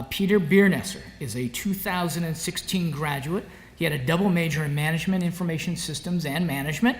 Peter Biernesser is a 2016 graduate. He had a double major in management, information systems, and management.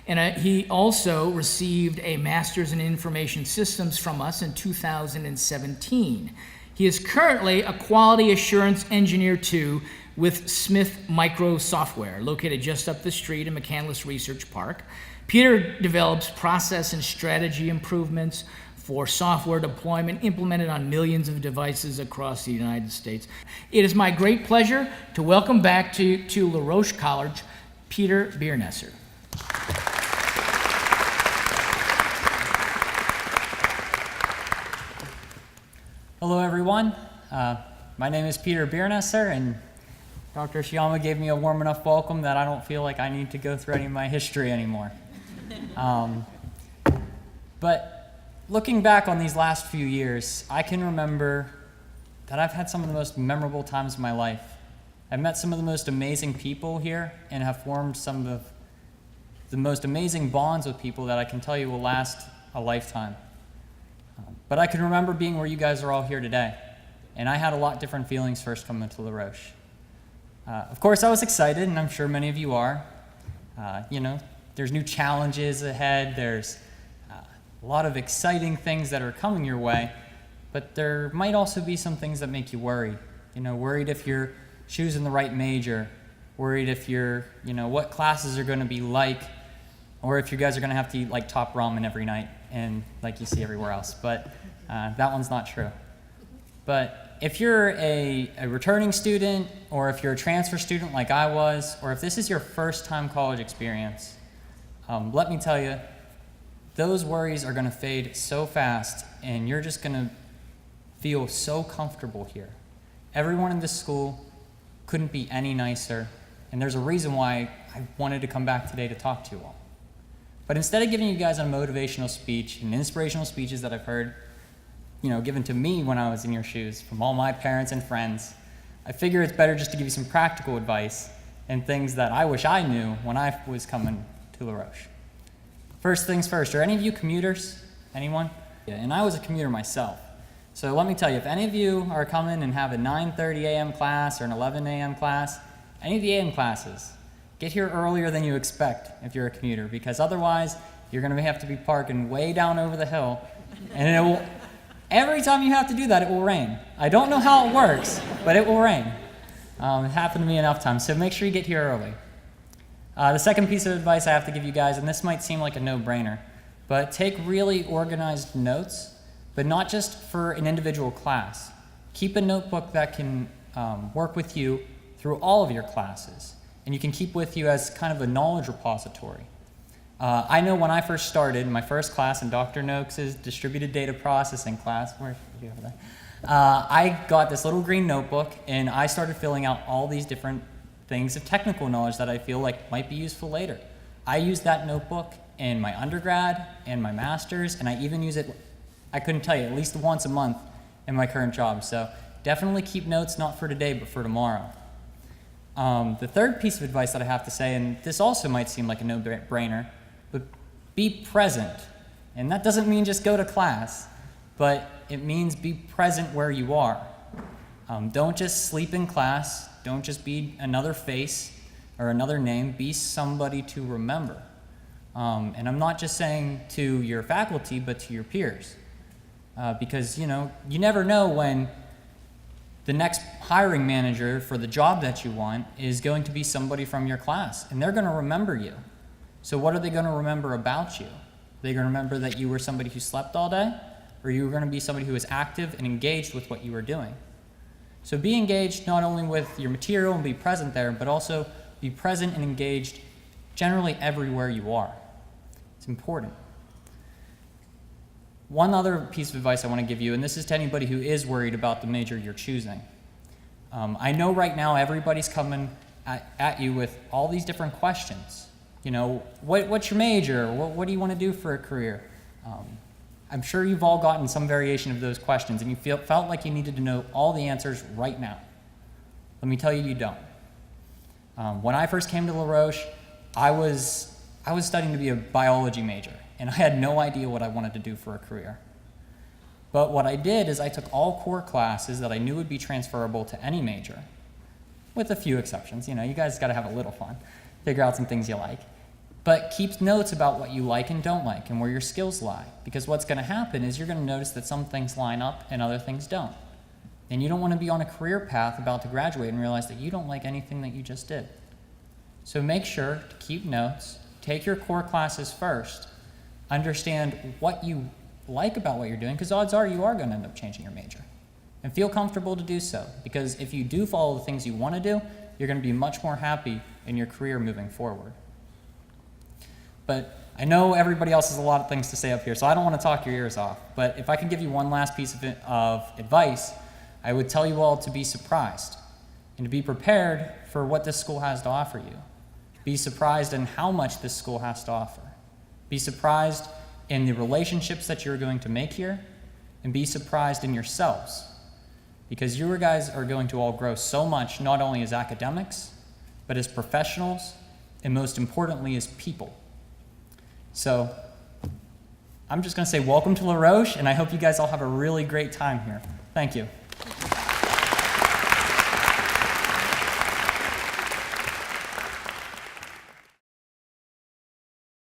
And he also received a master's in information systems from us in 2017. He is currently a quality assurance engineer 2 with Smith Micro Software, located just up the street in McCandless Research Park. Peter develops process and strategy improvements for software deployment implemented on millions of devices across the United States. It is my great pleasure to welcome back to La Roche College, Peter Biernesser. Hello, everyone. My name is Peter Biernesser, and Dr. Shyama gave me a warm enough welcome that I don't feel like I need to go through any of my history anymore. But looking back on these last few years, I can remember that I've had some of the most memorable times of my life. I've met some of the most amazing people here and have formed some of the most amazing bonds with people that I can tell you will last a lifetime. But I can remember being where you guys are all here today, and I had a lot different feelings first coming to La Roche. Of course, I was excited, and I'm sure many of you are. There's new challenges ahead, there's a lot of exciting things that are coming your way, but there might also be some things that make you worry. Worried if you're choosing the right major, worried if you're, what classes are going to be like, or if you guys are going to have to eat like top ramen every night, and like you see everywhere else. But that one's not true. But if you're a returning student, or if you're a transfer student like I was, or if this is your first time college experience, let me tell you, those worries are going to fade so fast, and you're just going to feel so comfortable here. Everyone in this school couldn't be any nicer, and there's a reason why I wanted to come back today to talk to you all. But instead of giving you guys a motivational speech and inspirational speeches that I've heard, given to me when I was in your shoes from all my parents and friends, I figure it's better just to give you some practical advice and things that I wish I knew when I was coming to La Roche. First things first, are any of you commuters? Anyone? Yeah, and I was a commuter myself. So let me tell you, if any of you are coming and have a 9:30 a.m. class or an 11 a.m. class, any of the a.m. classes, get here earlier than you expect if you're a commuter, because otherwise you're going to have to be parking way down over the hill, and every time you have to do that, it will rain. I don't know how it works, but it will rain. It happened to me enough times, so make sure you get here early. The second piece of advice I have to give you guys, and this might seem like a no-brainer, but take really organized notes, but not just for an individual class. Keep a notebook that can work with you through all of your classes, and you can keep with you as kind of a knowledge repository. I know when I first started, my first class in Dr. Noakes' distributed data processing class, I got this little green notebook, and I started filling out all these different things of technical knowledge that I feel like might be useful later. I use that notebook in my undergrad and my master's, and I even use it, I couldn't tell you, at least once a month in my current job. So definitely keep notes, not for today, but for tomorrow. The third piece of advice that I have to say, and this also might seem like a no-brainer, but be present. And that doesn't mean just go to class, but it means be present where you are. Don't just sleep in class. Don't just be another face or another name. Be somebody to remember. And I'm not just saying to your faculty, but to your peers. Because, you never know when the next hiring manager for the job that you want is going to be somebody from your class, and they're going to remember you. So what are they going to remember about you? Are they going to remember that you were somebody who slept all day, or you were going to be somebody who was active and engaged with what you were doing? So be engaged not only with your material and be present there, but also be present and engaged generally everywhere you are. It's important. One other piece of advice I want to give you, and this is to anybody who is worried about the major you're choosing. I know right now everybody's coming at you with all these different questions. What's your major? What do you want to do for a career? I'm sure you've all gotten some variation of those questions, and you felt like you needed to know all the answers right now. Let me tell you, you don't. When I first came to La Roche, I was studying to be a biology major, and I had no idea what I wanted to do for a career. But what I did is I took all core classes that I knew would be transferable to any major, with a few exceptions. You know, you guys got to have a little fun, figure out some things you like. But keep notes about what you like and don't like and where your skills lie. Because what's going to happen is you're going to notice that some things line up and other things don't. And you don't want to be on a career path about to graduate and realize that you don't like anything that you just did. So make sure to keep notes, take your core classes first, understand what you like about what you're doing, because odds are you are going to end up changing your major. And feel comfortable to do so, because if you do follow the things you want to do, you're going to be much more happy in your career moving forward. But I know everybody else has a lot of things to say up here, so I don't want to talk your ears off. But if I could give you one last piece of advice, I would tell you all to be surprised and to be prepared for what this school has to offer you. Be surprised in how much this school has to offer. Be surprised in the relationships that you're going to make here, and be surprised in yourselves. Because you guys are going to all grow so much, not only as academics, but as professionals, and most importantly, as people. So I'm just going to say welcome to La Roche, and I hope you guys all have a really great time here. Thank you.